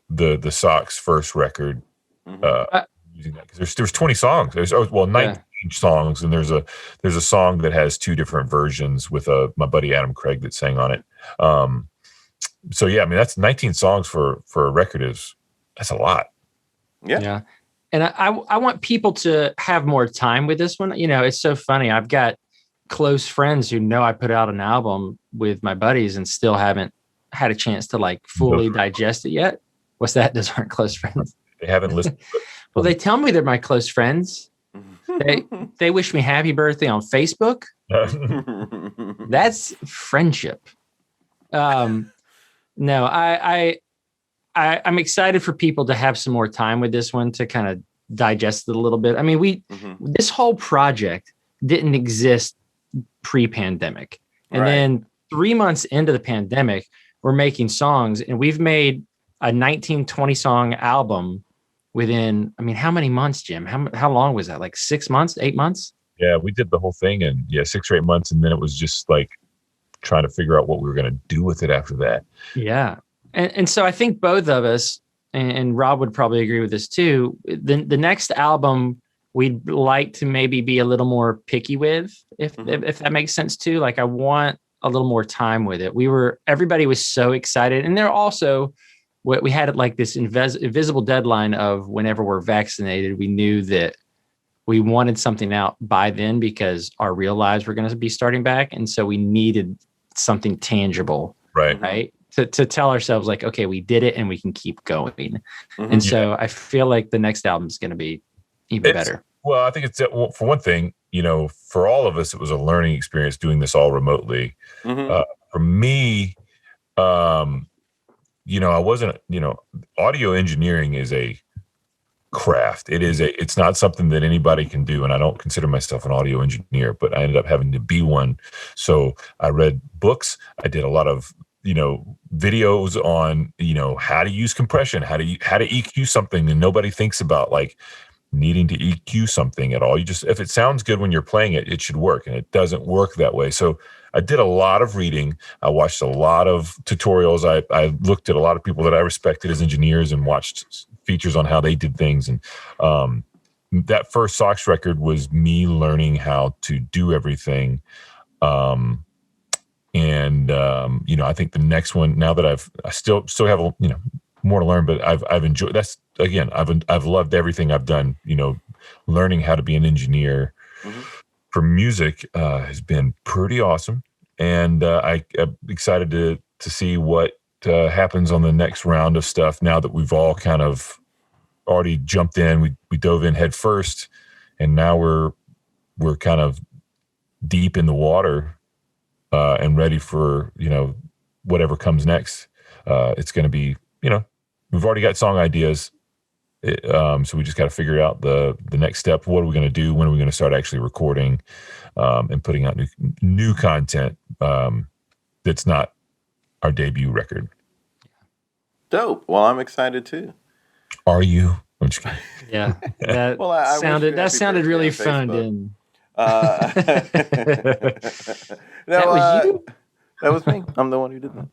the SOKS first record, using that, because there's 20 songs. There's 19 songs, and there's a song that has 2 different versions with my buddy Adam Craig that sang on it. So yeah, I mean, that's 19 songs for a record that's a lot. Yeah. And I want people to have more time with this one. It's so funny. I've got close friends who know I put out an album with my buddies and still haven't had a chance to like fully digest it yet. What's that? Those aren't close friends. They haven't listened. Well, they tell me they're my close friends. They wish me happy birthday on Facebook. That's friendship. No, I'm excited for people to have some more time with this one to kind of digest it a little bit. I mean, this whole project didn't exist pre-pandemic. And then 3 months into the pandemic, we're making songs, and we've made a 19, 20 song album within, I mean, how many months, Jim? How long was that? Like 6 months, 8 months? Yeah, we did the whole thing in 6 or 8 months. And then it was just like trying to figure out what we were going to do with it after that. Yeah. And so I think both of us, and Rob would probably agree with this too, the next album we'd like to maybe be a little more picky with, if that makes sense too. Like I want a little more time with it. Everybody was so excited. And they're also, we had like this invisible deadline of whenever we're vaccinated, we knew that we wanted something out by then because our real lives were going to be starting back. And so we needed something tangible. Right. To tell ourselves like, okay, we did it and we can keep going. And so I feel like the next album is going to be even better. Well, I think it's, for one thing, for all of us, it was a learning experience doing this all remotely. For me, I wasn't, audio engineering is a craft. It's not something that anybody can do. And I don't consider myself an audio engineer, but I ended up having to be one. So I read books. I did a lot of, videos on, how to use compression, how to EQ something. And nobody thinks about like needing to EQ something at all. If it sounds good when you're playing it, it should work. And it doesn't work that way. So I did a lot of reading. I watched a lot of tutorials. I looked at a lot of people that I respected as engineers and watched features on how they did things. And that first SOKS record was me learning how to do everything. I think the next one, now that I still have more to learn, but I've enjoyed. That's again, I've loved everything I've done. Learning how to be an engineer for music has been pretty awesome, and I'm excited to see what happens on the next round of stuff. Now that we've all kind of already jumped in, we dove in head first, and now we're kind of deep in the water. And ready for, whatever comes next. It's going to be, we've already got song ideas. So we just got to figure out the next step. What are we going to do? When are we going to start actually recording and putting out new content that's not our debut record? Dope. Well, I'm excited too. Are you? I'm just kidding. Yeah. That sounded really fun, didn't that was you? That was me. I'm the one who did that.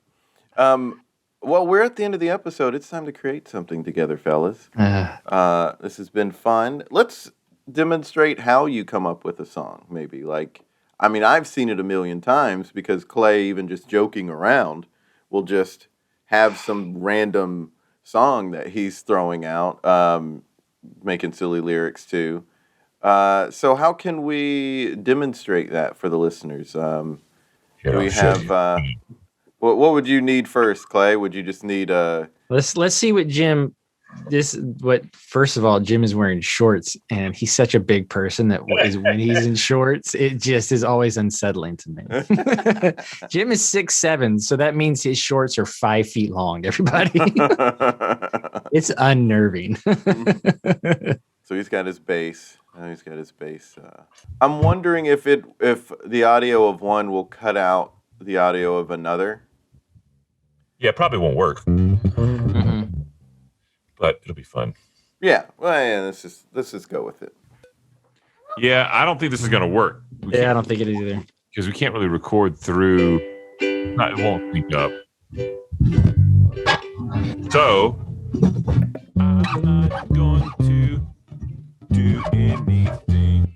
Well, we're at the end of the episode. It's time to create something together, fellas. This has been fun. Let's demonstrate how you come up with a song, maybe. I've seen it a million times because Clay, even just joking around, will just have some random song that he's throwing out, making silly lyrics to. So how can we demonstrate that for the listeners? Do we have what would you need first, Clay? Would you just need let's see what Jim first of all, Jim is wearing shorts, and he's such a big person that when he's in shorts, it just is always unsettling to me. Jim is 6'7", so that means his shorts are 5 feet long, everybody. It's unnerving. So he's got his bass. I'm wondering if the audio of one will cut out the audio of another. Yeah, it probably won't work. But it'll be fun. Yeah. Well, yeah, let's just go with it. Yeah, I don't think this is going to work. I don't think it is either. Because we can't really record through. It won't sync up. So, I'm not going to do anything.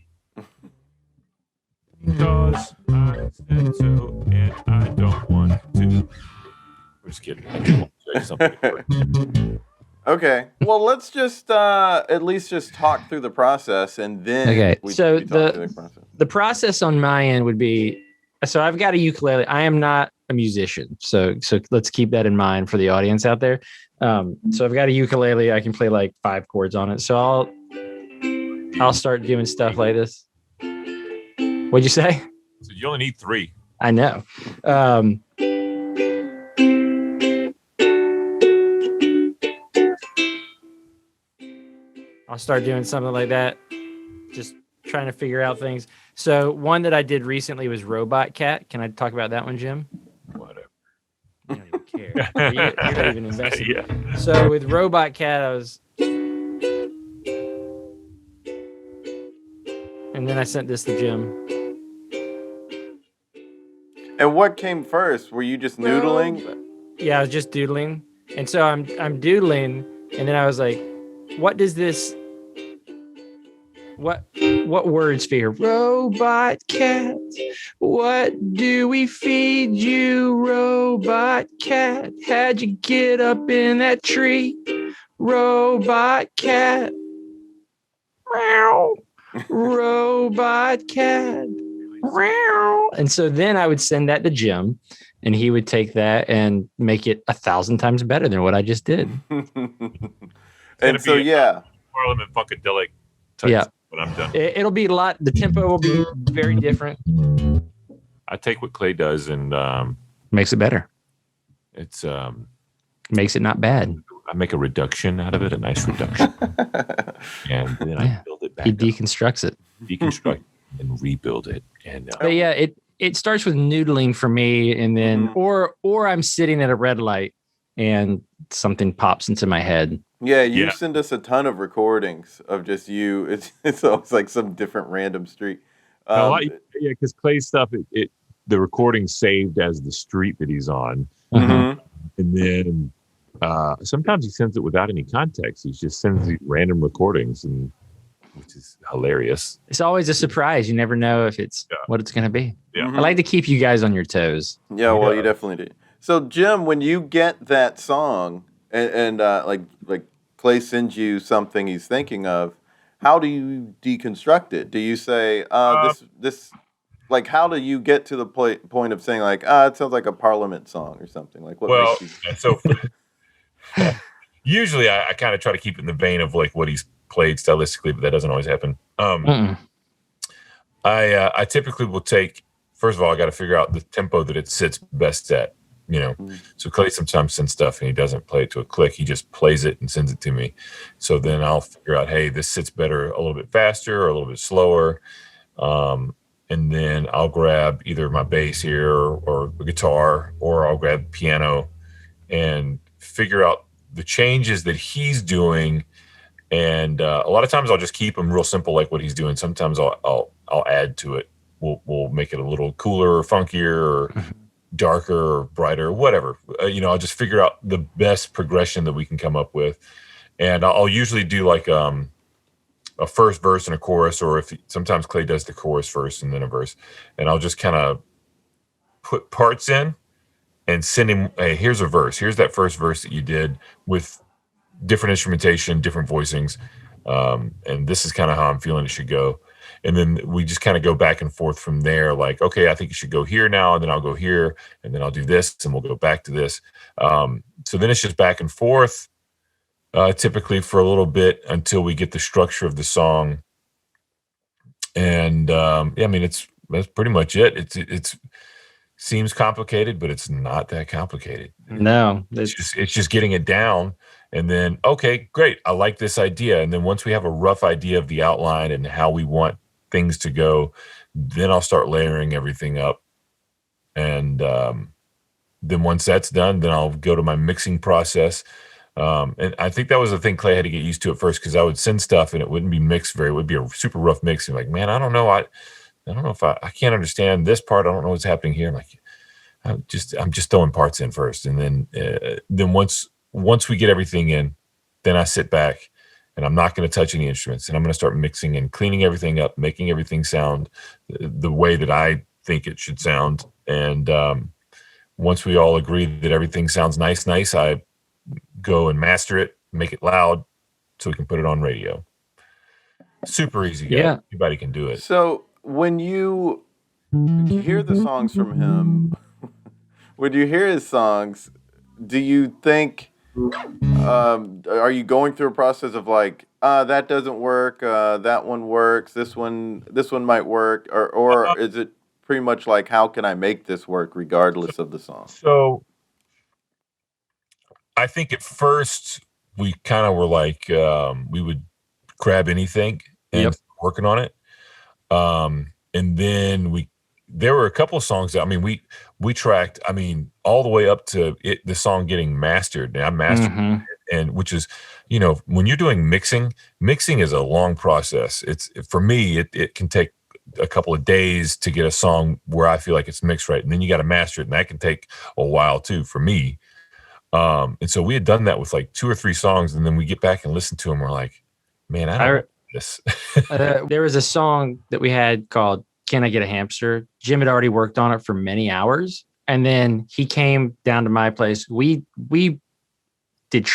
Because I said so, and I don't want to. We're just kidding. I do want to say something. Okay. Well, let's just at least just talk through the process, and then we talk through the process. The process on my end would be, so I've got a ukulele. I am not a musician, so let's keep that in mind for the audience out there. So I've got a ukulele. I can play like 5 chords on it. So I'll start doing stuff like this. What'd you say? So you only need 3. I know. I'll start doing something like that. Just trying to figure out things. So one that I did recently was Robot Cat. Can I talk about that one, Jim? Whatever. You don't even care. You're not even invested. Yeah. So with Robot Cat, I was, and then I sent this to Jim. And what came first? Were you just noodling? Yeah, I was just doodling. And so I'm doodling, and then I was like, what does this, what words for here? Robot cat, what do we feed you, robot cat? How'd you get up in that tree, robot cat? Meow. Robot cat. Meow. And so then I would send that to Jim, and he would take that and make it 1,000 times better than what I just did. And so, Parliament Funkadelic type. Yeah. When I'm done. It'll be a lot. The tempo will be very different. I take what Clay does and makes it better. It's makes it not bad. I make a reduction out of it, a nice reduction, and then I build it back. He deconstructs it, deconstruct and rebuild it, and but yeah, it starts with noodling for me, and then or I'm sitting at a red light and something pops into my head. Yeah, you send us a ton of recordings of just you. It's always like some different random street. Because Clay's stuff, the recording's saved as the street that he's on, Mm-hmm. and then sometimes he sends it without any context. He just sends these random recordings, and which is hilarious. It's always a surprise. You never know if it's what it's going to be. Yeah. I like to keep you guys on your toes. Yeah, well, you definitely do. So, Jim, when you get that song and like Clay sends you something he's thinking of, how do you deconstruct it? Do you say this? Like, how do you get to the point of saying like, it sounds like a Parliament song or something? Like, what? Well, makes you... so usually I kind of try to keep it in the vein of like what he's played stylistically, but that doesn't always happen. I typically will take, first of all, I got to figure out the tempo that it sits best at. So Clay sometimes sends stuff and he doesn't play it to a click. He just plays it and sends it to me. So then I'll figure out, hey, this sits better a little bit faster or a little bit slower. And then I'll grab either my bass here or the guitar, or I'll grab piano and figure out the changes that he's doing. And a lot of times I'll just keep them real simple, like what he's doing. Sometimes I'll add to it. We'll make it a little cooler or funkier or darker or brighter or whatever. I'll just figure out the best progression that we can come up with. And I'll usually do like a first verse and a chorus, or sometimes Clay does the chorus first and then a verse. And I'll just kind of put parts in and send him, hey, here's a verse. Here's that first verse that you did with different instrumentation, different voicings. And this is kind of how I'm feeling it should go. And then we just kind of go back and forth from there. Like, okay, I think you should go here now, and then I'll go here, and then I'll do this, and we'll go back to this. So then it's just back and forth, typically for a little bit until we get the structure of the song. And that's pretty much it. It's seems complicated, but it's not that complicated. No, it's just getting it down. And then, okay, great. I like this idea. And then once we have a rough idea of the outline and how we want things to go, then I'll start layering everything up. And then once that's done, then I'll go to my mixing process. And I think that was the thing Clay had to get used to at first, because I would send stuff and it wouldn't be mixed it would be a super rough mix. And like, man, I don't know. I don't know if I can't understand this part. I don't know what's happening here. I'm like, I'm just throwing parts in first. And then once we get everything in, then I sit back and I'm not going to touch any instruments, and I'm going to start mixing and cleaning everything up, making everything sound the way that I think it should sound. And once we all agree that everything sounds nice, I go and master it make it loud so we can put it on radio. Super easy, guys. Yeah. Anybody can do it. So when you hear the songs from him, when you hear his songs, do you think, are you going through a process of like, that doesn't work, that one works, this one might work, or is it pretty much like, how can I make this work regardless of the song? So I think at first we kind of were like, we would grab anything and working on it. And then there were a couple of songs that, I mean, we tracked, I mean, all the way up to the song getting mastered. And I mastered and which is, you know, when you're doing mixing is a long process. For me, it can take a couple of days to get a song where I feel like it's mixed right. And then you got to master it. And that can take a while too, for me. And so we had done that with like 2 or 3 songs. And then we get back and listen to them. We're like, man, I don't know this. There was a song that we had called Can I Get a Hamster? Jim had already worked on it for many hours. And then he came down to my place. We did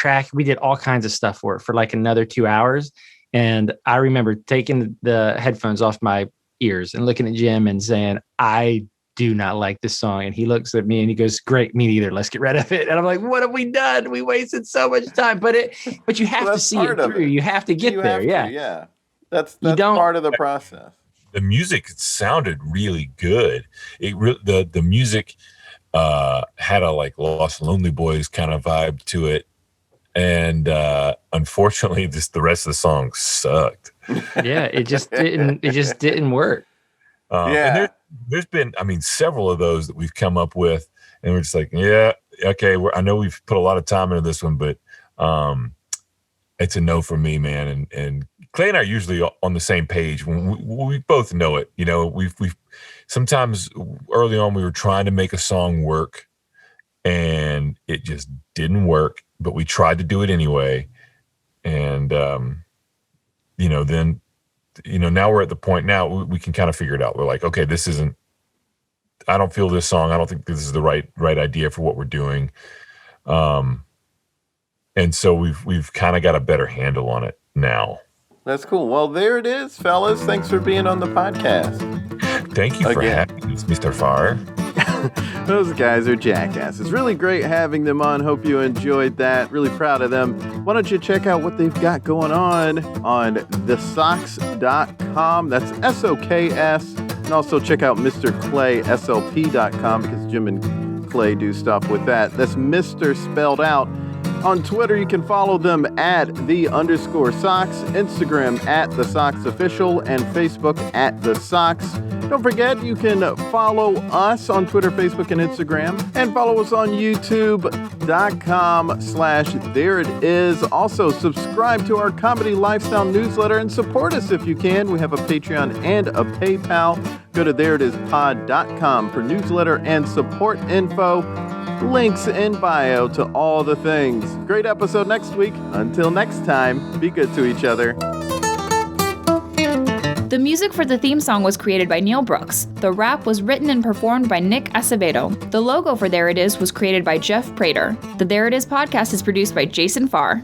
all kinds of stuff for it for like another 2 hours. And I remember taking the headphones off my ears and looking at Jim and saying, I do not like this song. And he looks at me and he goes, great, me neither. Let's get rid of it. And I'm like, what have we done? We wasted so much time. But you have to see it through. You have to get there. Yeah. That's part of the process. The music sounded really good. The music had a like Lost Lonely Boys kind of vibe to it. And unfortunately, the rest of the song sucked. Yeah, it just didn't work. And there's been, I mean, several of those that we've come up with, and we're just like, yeah, okay. I know we've put a lot of time into this one, but it's a no for me, man. And Clay and I are usually on the same page when we both know it. You know, we've sometimes early on we were trying to make a song work, and it just didn't work. But we tried to do it anyway, and you know, then. You know, now we're at the point now we can kind of figure it out. We're like, okay, I don't feel this song. I don't think this is the right idea for what we're doing. And so we've kind of got a better handle on it now. That's cool. Well, there it is, fellas. Thanks for being on the podcast. Thank you for having us, Mr. Farr. Those guys are jackasses. Really great having them on. Hope you enjoyed that. Really proud of them. Why don't you check out what they've got going on thesoks.com. That's SOKS. And also check out MrClaySLP.com because Jim and Clay do stuff with that. That's Mr. spelled out. On Twitter, you can follow them at @the_SOKS, Instagram at @TheSoksOfficial, and Facebook at @TheSoks. Don't forget, you can follow us on Twitter, Facebook, and Instagram, and follow us on YouTube.com/ThereItIs. Also, subscribe to our Comedy Lifestyle newsletter and support us if you can. We have a Patreon and a PayPal. Go to ThereItIsPod.com for newsletter and support info. Links in bio to all the things. Great episode next week. Until next time, be good to each other. The music for the theme song was created by Neil Brooks. The rap was written and performed by Nick Acevedo. The logo for There It Is was created by Jeff Prater. The There It Is podcast is produced by Jason Farr.